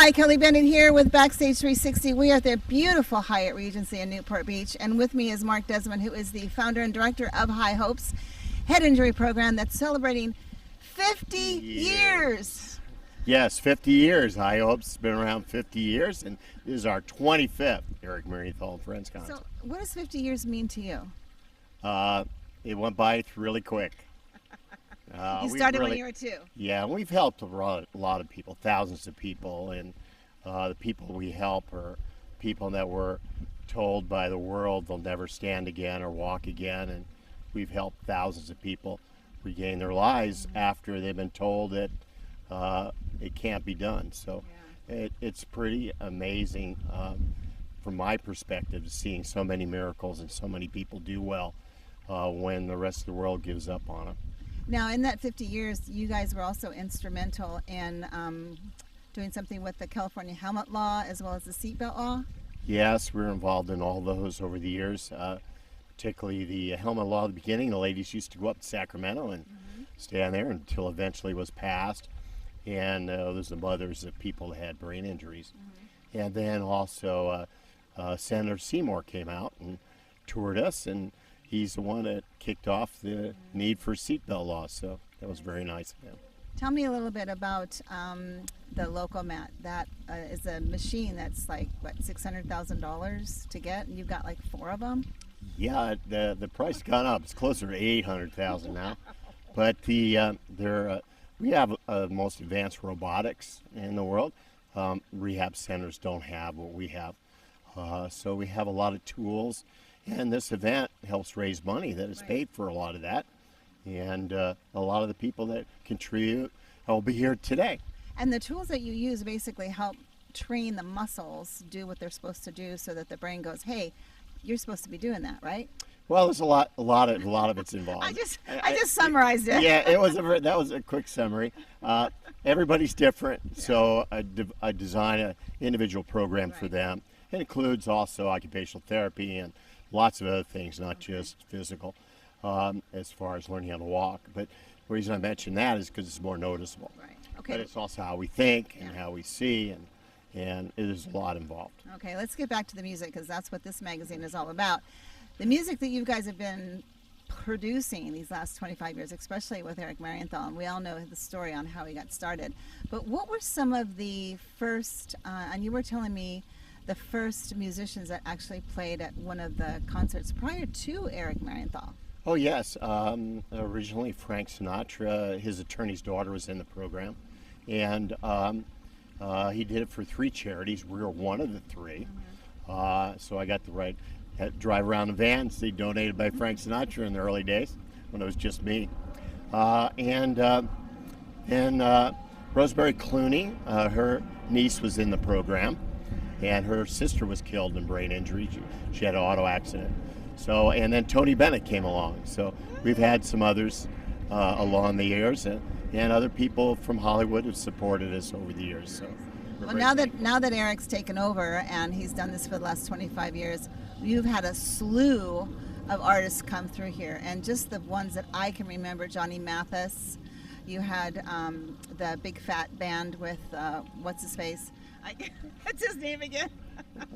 Hi, Kelly Bennett here with Backstage 360. We are at the beautiful Hyatt Regency in Newport Beach, and with me is Mark Desmond, who is the founder and director of High Hopes Head Injury Program that's celebrating 50 years. Yes, 50 years. High Hopes has been around 50 years, and this is our 25th Eric Marienthal Friends Concert. So, what does 50 years mean to you? It went by really quick. You started when you were 2. Yeah, we've helped a lot of people, thousands of people, and the people we help are people that were told by the world they'll never stand again or walk again, and we've helped thousands of people regain their lives after they've been told that it can't be done. So it's pretty amazing from my perspective, seeing so many miracles and so many people do well when the rest of the world gives up on them. Now, in that 50 years, you guys were also instrumental in doing something with the California helmet law as well as the seatbelt law? Yes, we were involved in all those over the years, particularly the helmet law at the beginning. The ladies used to go up to Sacramento and stand there until eventually it was passed. And there's the mothers of people that had brain injuries. And then also Senator Seymour came out and toured us, and he's the one that kicked off the need for seatbelt law, so that was very nice of him. Tell me a little bit about the Locomat. That is a machine that's like, what, $600,000 to get, and you've got like 4 of them? Yeah, the price gone up. It's closer to $800,000 now. But we have most advanced robotics in the world. Rehab centers don't have what we have. So we have a lot of tools. And this event helps raise money that is paid for a lot of that. And a lot of the people that contribute will be here today. And the tools that you use basically help train the muscles do what they're supposed to do so that the brain goes, hey, you're supposed to be doing that, right? Well, there's a lot of it's involved. I just summarized it. Yeah, that was a quick summary. Everybody's different, so I design an individual program for them. It includes also occupational therapy and lots of other things, not just physical, as far as learning how to walk. But the reason I mention that is because it's more noticeable. Right. Okay. But it's also how we think and how we see, and it is a lot involved. Okay, let's get back to the music, because that's what this magazine is all about. The music that you guys have been producing these last 25 years, especially with Eric Marienthal, and we all know the story on how he got started. But what were some of the first, and you were telling me, the first musicians that actually played at one of the concerts prior to Eric Marienthal? Oh yes, originally Frank Sinatra, his attorney's daughter was in the program, and he did it for 3 charities. We were one of the 3, so I got the right to drive around in vans. They donated by Frank Sinatra in the early days when it was just me, and then Rosemary Clooney, her niece was in the program. And her sister was killed in brain injury. She had an auto accident. So, and then Tony Bennett came along. So we've had some others along the years, and other people from Hollywood have supported us over the years. So, well, now that Eric's taken over and he's done this for the last 25 years, you've had a slew of artists come through here, and just the ones that I can remember: Johnny Mathis. You had the Big Fat Band with what's his face. What's his name again?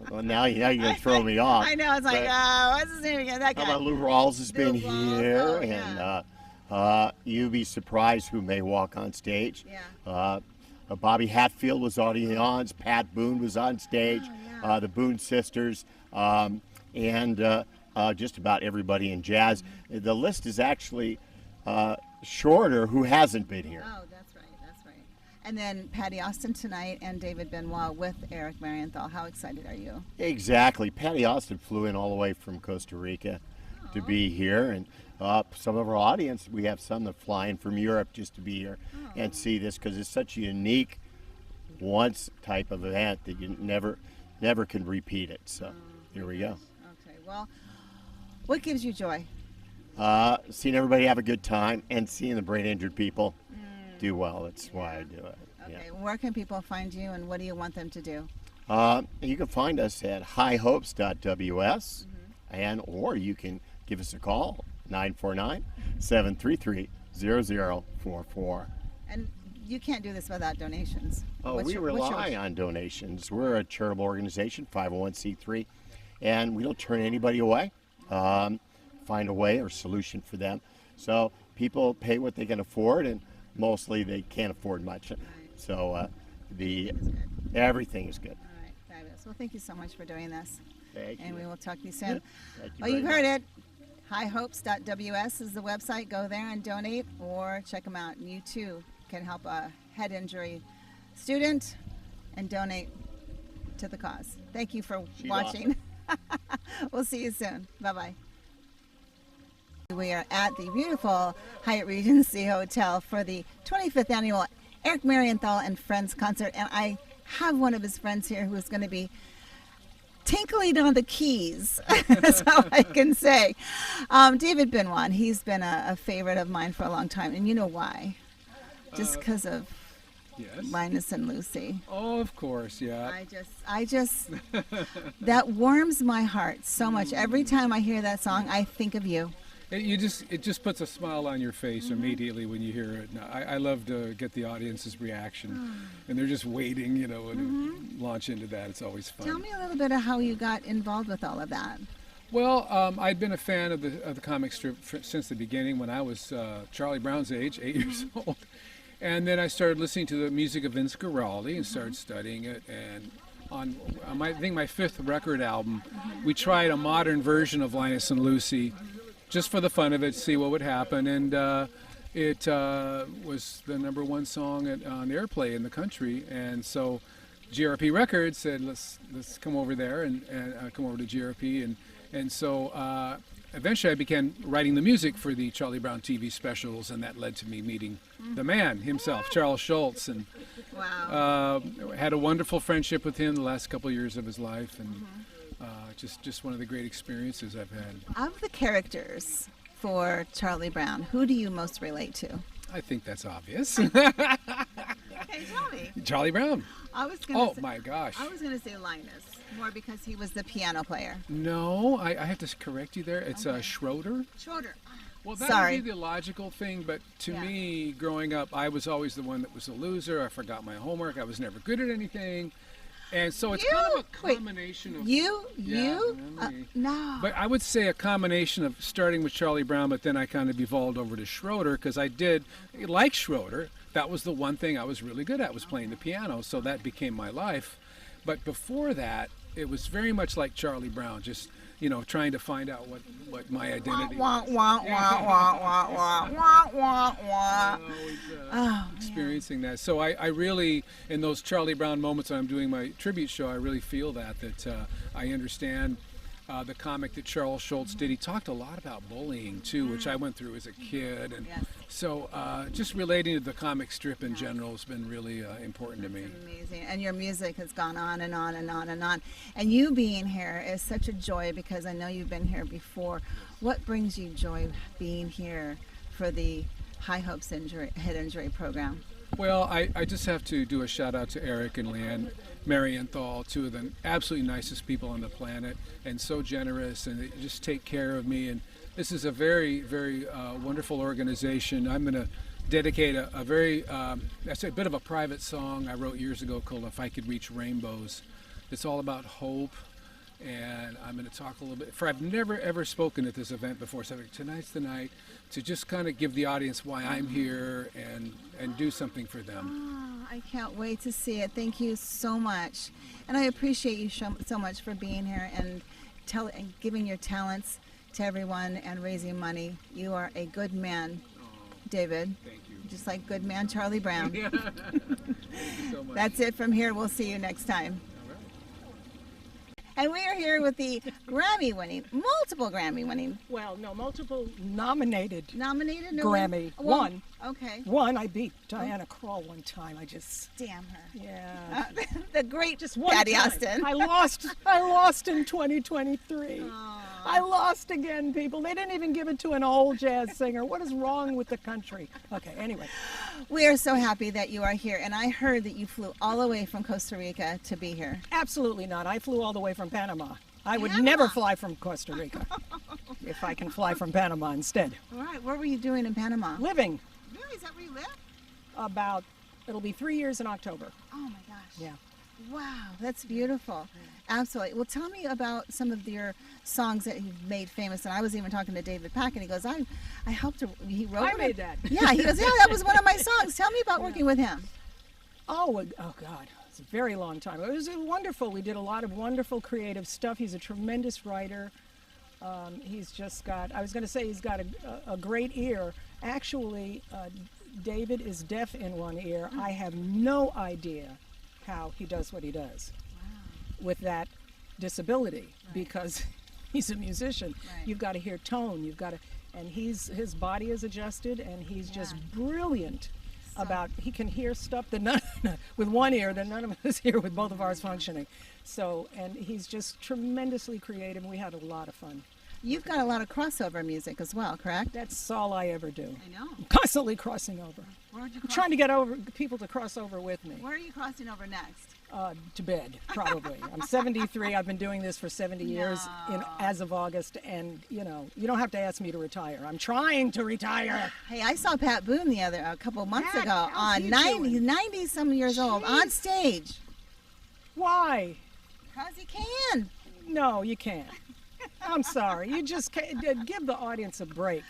Well, now you're going to throw me off. I know, it's like, what's his name again? That guy. How about Lou Rawls has been here, oh, yeah. And you'd be surprised who may walk on stage. Yeah. Bobby Hatfield was on the audience, Pat Boone was on stage, the Boone sisters, and just about everybody in jazz. The list is actually shorter who hasn't been here. Oh, that's right. And then Patti Austin tonight and David Benoit with Eric Marienthal. How excited are you? Exactly. Patti Austin flew in all the way from Costa Rica to be here, and some of our audience, we have some that fly in from Europe just to be here and see this, because it's such a unique once type of event that you never can repeat it. So here we go. Okay. Well, what gives you joy? Seeing everybody have a good time and seeing the brain injured people do well. That's why I do it. Okay. Yeah. Where can people find you, and what do you want them to do? You can find us at highhopes.ws, or you can give us a call, 949-733-0044. And you can't do this without donations. Oh, we rely on donations. We're a charitable organization, 501c3, and we don't turn anybody away. Find a way or solution for them. So people pay what they can afford, and mostly they can't afford much. Right. So everything is good. All right, fabulous. Well, thank you so much for doing this. Thank And you. we will talk to you soon. Thank you Well, you've very heard much. it. Highhopes.ws is the website. Go there and donate, or check them out. And you too can help a head injury student and donate to the cause. Thank you for She's watching. We'll see you soon. Bye-bye. We are at the beautiful Hyatt Regency Hotel for the 25th annual Eric Marienthal and Friends concert, and I have one of his friends here who is going to be tinkling on the keys. That's all I can say. David Benoit, he's been a favorite of mine for a long time, and you know why? Just because of Yes. Linus and Lucy. Oh, of course, yeah. I just, that warms my heart so much. Every time I hear that song, I think of you. It just puts a smile on your face immediately when you hear it. And I love to get the audience's reaction, and they're just waiting, you know, and launch into that. It's always fun. Tell me a little bit of how you got involved with all of that. Well, I'd been a fan of the comic strip since the beginning when I was Charlie Brown's age, 8 years old. And then I started listening to the music of Vince Guaraldi and started studying it. And on I think my 5th record album, we tried a modern version of Linus and Lucy, just for the fun of it, see what would happen. And it was the #1 song on airplay in the country. And so GRP Records said, let's come over there and come over to GRP. And so eventually I began writing the music for the Charlie Brown TV specials, and that led to me meeting the man himself, Charles Schultz, and Wow. had a wonderful friendship with him the last couple of years of his life, and just one of the great experiences I've had. Of the characters for Charlie Brown, who do you most relate to? I think that's obvious. Okay, tell me. Charlie Brown. I was gonna Oh my gosh. I was going to say Linus, more because he was the piano player. No, I have to correct you there. It's Okay. Schroeder. Schroeder. Well, that Sorry. would be the logical thing, but to Yeah. me, growing up, I was always the one that was a loser. I forgot my homework. I was never good at anything. And so it's kind of a Wait, combination of... You? Yeah, me. No. But I would say a combination of starting with Charlie Brown, but then I kind of evolved over to Schroeder because I did like Schroeder. That was the one thing I was really good at, was playing the piano, so that became my life. But before that, it was very much like Charlie Brown, just, you know, trying to find out what my identity Wah, was. wah, wah, wah, wah, wah, wah, wah, wah. Always, Oh, experiencing that. So I really, in those Charlie Brown moments when I'm doing my tribute show, I really feel that I understand the comic that Charles Schultz did. He talked a lot about bullying too, which I went through as a kid, and Yes. so just relating to the comic strip in general has been really important to me. amazing. And your music has gone on and on and on and on. And you being here is such a joy because I know you've been here before. What brings you joy being here for the High Hopes Head Injury Program? Well, I just have to do a shout out to Eric and Leanne Marienthal, two of the absolutely nicest people on the planet, and so generous, and they just take care of me. And this is a very, very wonderful organization. I'm going to dedicate a very, that's a bit of a private song I wrote years ago called If I Could Reach Rainbows. It's all about hope. And I'm going to talk a little bit. I've never ever spoken at this event before, so tonight's the night to just kind of give the audience why I'm here and do something for them. Oh, I can't wait to see it. Thank you so much. And I appreciate you so much for being here and giving your talents to everyone and raising money. You are a good man, David. Thank you. Just like good man Charlie Brown. Thank you so much. That's it from here. We'll see you next time. And we are here with the multiple Grammy winning, Well, no, multiple nominated. nominated no Grammy. Well, One. Okay. One, I beat Diana Krall one time. I just, Damn her. yeah. The great Just one Patti time. Austin. I lost in 2023. I lost again, people. They didn't even give it to an old jazz singer. What is wrong with the country? Okay, anyway. We are so happy that you are here. And I heard that you flew all the way from Costa Rica to be here. Absolutely not. I flew all the way from Panama. I would Panama? never fly from Costa Rica if I can fly from Panama instead. All right. What were you doing in Panama? Living Really? Is that where you live? about It'll be 3 years in October. Oh my gosh. Yeah. Wow, that's beautiful. Absolutely. Well, tell me about some of your songs that you've made famous. And I was even talking to David Pack, and he goes, I helped her. He wrote I it. made that. Yeah, he goes, yeah, that was one of my songs. Tell me about working with him. Oh God, it's a very long time. It was wonderful. We did a lot of wonderful creative stuff. He's a tremendous writer. He's just got, I was going to say he's got a great ear. Actually, David is deaf in one ear. I have no idea how he does what he does with that disability because he's a musician. Right. You've got to hear tone. You've got to, and his body is adjusted, and he's just brilliant. He can hear stuff that none with one ear that none of us hear with both of ours functioning. So, and he's just tremendously creative. We had a lot of fun. You've got a lot of crossover music as well, correct? That's all I ever do. I know. I'm constantly crossing over. Where would you I'm trying to get people to cross over with me. Where are you crossing over next? To bed, probably. I'm 73. I've been doing this for 70 years as of August, and you don't have to ask me to retire. I'm trying to retire. Hey, I saw Pat Boone a couple months Pat, ago how's on he 90 some years old on stage. Why? Because he can. No, you can't. I'm sorry. You just can't, give the audience a break,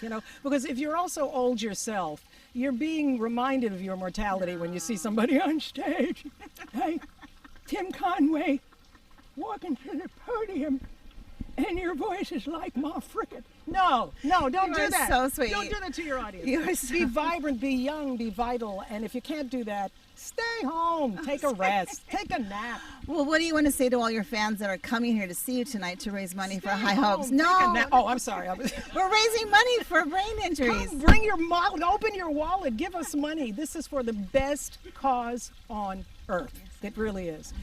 because if you're also old yourself, you're being reminded of your mortality when you see somebody on stage. Hey, Tim Conway walking to the podium, and your voice is like Ma Frickett. No, don't You do are that. so sweet. Don't do that to your audience. You are so- Be vibrant, be young, be vital, and if you can't do that, stay home, take a rest, take a nap. Well, what do you want to say to all your fans that are coming here to see you tonight to raise money for Stay High home, Hopes? take a No, nap. Oh, I'm sorry. we're raising money for brain injuries. Come, bring your wallet, open your wallet, give us money. This is for the best cause on earth. It really is.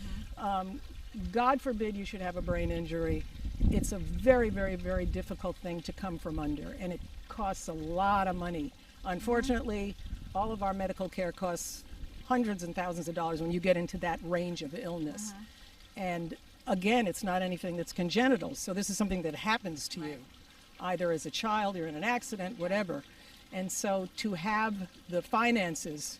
God forbid you should have a brain injury. It's a very, very, very difficult thing to come from under, and it costs a lot of money. Unfortunately, all of our medical care costs hundreds and thousands of dollars when you get into that range of illness. And again, it's not anything that's congenital, so this is something that happens to you, either as a child or in an accident, whatever. And so to have the finances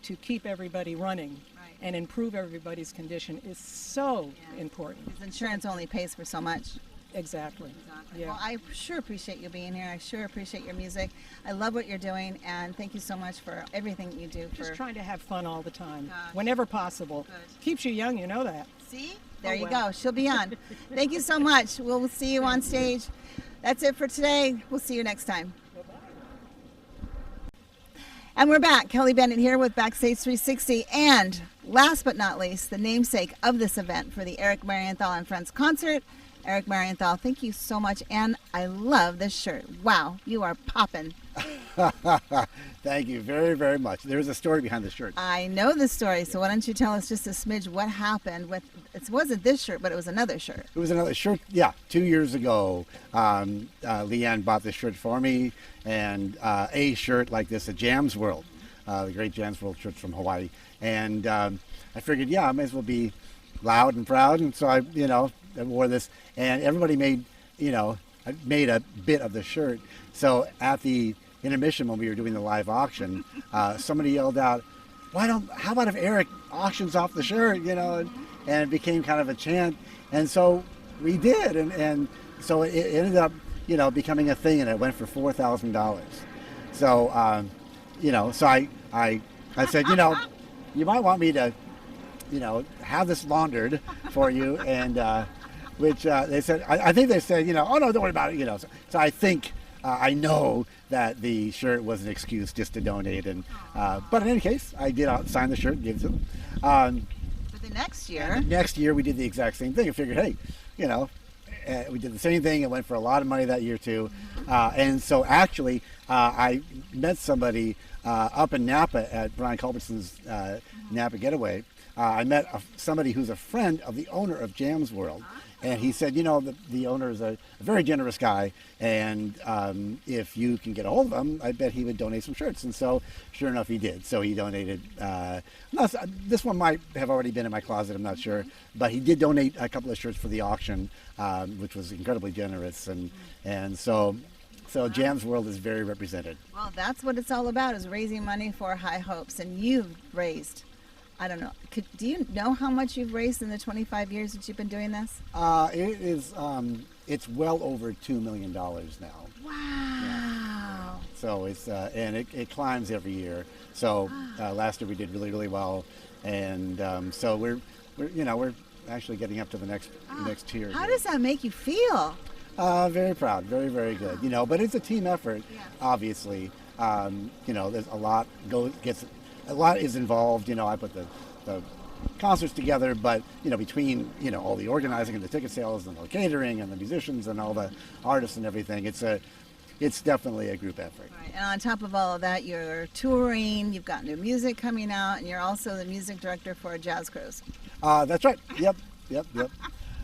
to keep everybody running and improve everybody's condition is so important. Because insurance only pays for so much. Exactly. Yeah. Well, I sure appreciate you being here. I sure appreciate your music. I love what you're doing, and thank you so much for everything you do. Just trying to have fun all the time, Gosh. whenever possible. Good. Keeps you young, you know that. See? There you well. go. She'll be on. Thank you so much. We'll see you on stage. That's it for today. We'll see you next time. And we're back. Kelly Bennett here with Backstage 360. And last but not least, the namesake of this event for the Eric Marienthal and Friends concert. Eric Marienthal, thank you so much. And I love this shirt. Wow, you are popping. Thank you very, very much. There's a story behind the shirt. I know the story, so why don't you tell us just a smidge what happened with, it wasn't this shirt, but it was another shirt. It was another shirt, 2 years ago. Leanne bought this shirt for me, and a shirt like this at Jam's World, the great Jam's World shirt from Hawaii. And I figured, I might as well be loud and proud, and so I wore this, and everybody made, I made a bit of the shirt. So at the intermission when we were doing the live auction, somebody yelled out, how about if Eric auctions off the shirt, and it became kind of a chant. And so we did, and so it ended up, becoming a thing, and it went for $4,000. So, so I said, you might want me to, have this laundered for you, and which they said, I think they said, oh no, don't worry about it, So I think, I know that the shirt was an excuse just to donate, and but in any case, I did sign the shirt and give it to them. But the next year, Next year, we did the exact same thing. I figured, hey, we did the same thing. It went for a lot of money that year too. And so actually, I met somebody up in Napa at Brian Culbertson's Napa Getaway. I met somebody who's a friend of the owner of Jam's World. And he said, the owner is a very generous guy, and if you can get a hold of him, I bet he would donate some shirts. And so, sure enough, he did. So he donated. This one might have already been in my closet, I'm not sure. But he did donate a couple of shirts for the auction, which was incredibly generous. And so So Jam's World is very represented. Well, that's what it's all about, is raising money for High Hopes. And you've raised, I don't know, do you know how much you've raised in the 25 years that you've been doing this? It is, it's well over $2 million now. Wow. So it's, and it climbs every year. So last year we did really, really well. And so we're actually getting up to the next tier. How here. does that make you feel? Very proud, very, very good. But it's a team effort, obviously. There's a lot is involved. I put the concerts together, but between all the organizing and the ticket sales and the catering and the musicians and all the artists and everything, it's definitely a group effort. Right. And on top of all of that, you're touring, you've got new music coming out, and you're also the music director for a jazz cruise. That's right. Yep.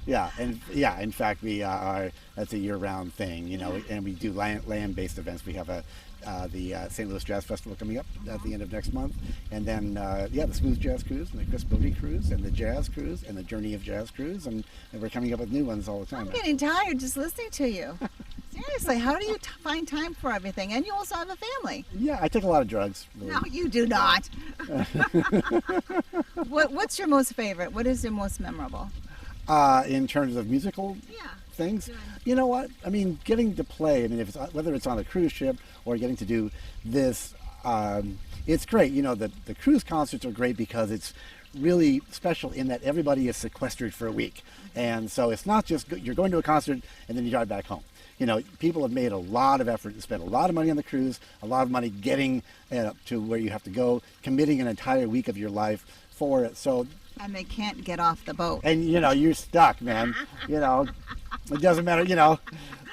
Yeah, in fact, we are. That's a year-round thing, and we do land-based events. We have the St. Louis Jazz Festival coming up at the end of next month, and then the Smooth Jazz Cruise and the Chris Bodie Cruise and the Jazz Cruise and the Journey of Jazz Cruise, and we're coming up with new ones all the time. I'm getting tired just listening to you. Seriously, how do you find time for everything? And you also have a family. Yeah, I take a lot of drugs. Really. No, you do not. What's your most favorite? What is your most memorable? In terms of musical things, you know what? I mean, getting to play. I mean, whether it's on a cruise ship or getting to do this, it's great. The cruise concerts are great because it's really special in that everybody is sequestered for a week, and so it's not just you're going to a concert and then you drive back home. People have made a lot of effort and spent a lot of money on the cruise, a lot of money getting to where you have to go, committing an entire week of your life for it. So. And they can't get off the boat. And you're stuck, man. It doesn't matter.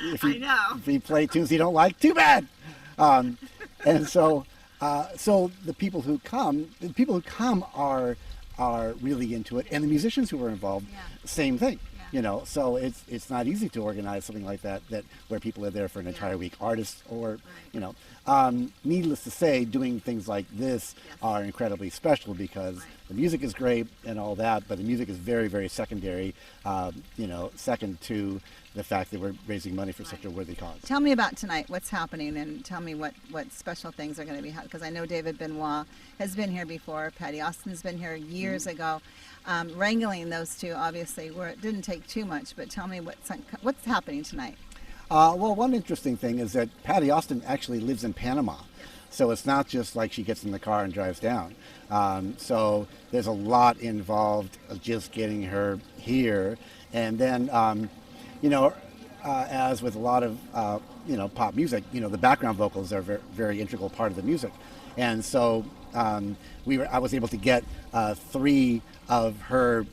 If you play tunes you don't like, too bad. And so the people who come are really into it, and the musicians who are involved, same thing. So it's not easy to organize something like that where people are there for an entire week, artists or needless to say, doing things like this are incredibly special because the music is great and all that, but the music is very, very secondary, second to the fact that we're raising money for such a worthy cause. Tell me about tonight, what's happening, and tell me what special things are going to be happening, because I know David Benoit has been here before, Patti Austin's been here years ago. Wrangling those two, obviously, where it didn't take too much, but tell me what's happening tonight. Well, one interesting thing is that Patti Austin actually lives in Panama. So it's not just like she gets in the car and drives down. So there's a lot involved of just getting her here. And then, as with a lot of, pop music, the background vocals are a very, very integral part of the music. And so I was able to get 3 of her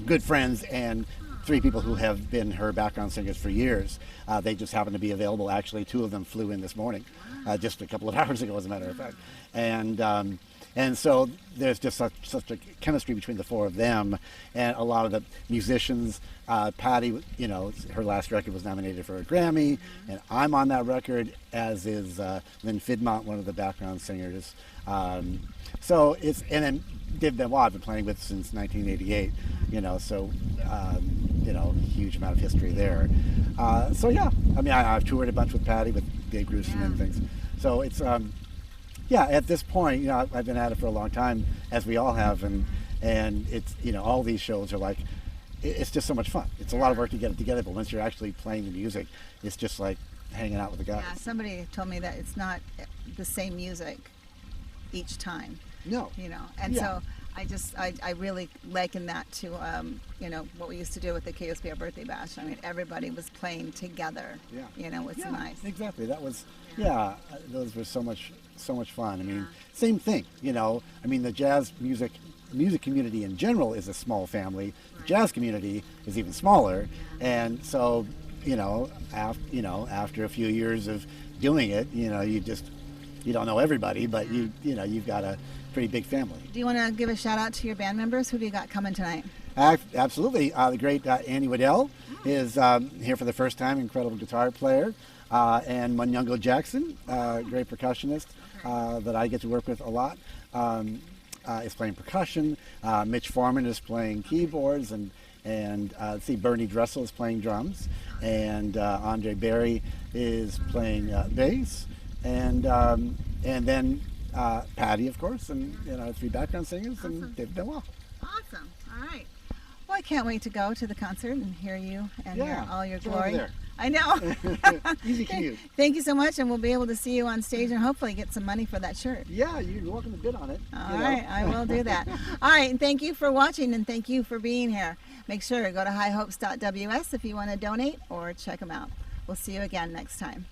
good friends and 3 people who have been her background singers for years. They just happened to be available. Actually, 2 of them flew in this morning, just a couple of hours ago, as a matter of fact. And so there's just such a chemistry between the 4 of them, and a lot of the musicians. Patti, her last record was nominated for a Grammy, and I'm on that record, as is Lynn Fidmont, one of the background singers. So and then Dave Benoit I've been playing with since 1988, huge amount of history there. I've toured a bunch with Patti, with Dave Grusin and things. So it's, at this point, I've been at it for a long time, as we all have, and it's, all these shows are like, it's just so much fun. It's a lot of work to get it together, but once you're actually playing the music, it's just like hanging out with the guys. Yeah, somebody told me that it's not the same music each time. No. So I really liken that to what we used to do with the KSBR birthday bash. I mean, everybody was playing together. It's nice. Exactly. That was those were so much fun. I mean, same thing. The jazz music community in general is a small family. The jazz community is even smaller, and so after a few years of doing it, you don't know everybody, but you've got a pretty big family. Do you want to give a shout out to your band members? Who do you got coming tonight? Absolutely. The great Andy Waddell is here for the first time, incredible guitar player. And Munyungo Jackson, great percussionist that I get to work with a lot, is playing percussion. Mitch Foreman is playing keyboards, and and see Bernie Dressel is playing drums, and Andre Barry is playing bass, and then Patti, of course, and 3 background singers, and David Benoit. Awesome. All right. Well, I can't wait to go to the concert and hear you and hear all your it's over glory. there. I know. Easy commute. Thank you so much, and we'll be able to see you on stage and hopefully get some money for that shirt. Yeah, you're welcome to bid on it. All right, I will do that. All right, and thank you for watching, and thank you for being here. Make sure to go to highhopes.ws if you want to donate or check them out. We'll see you again next time.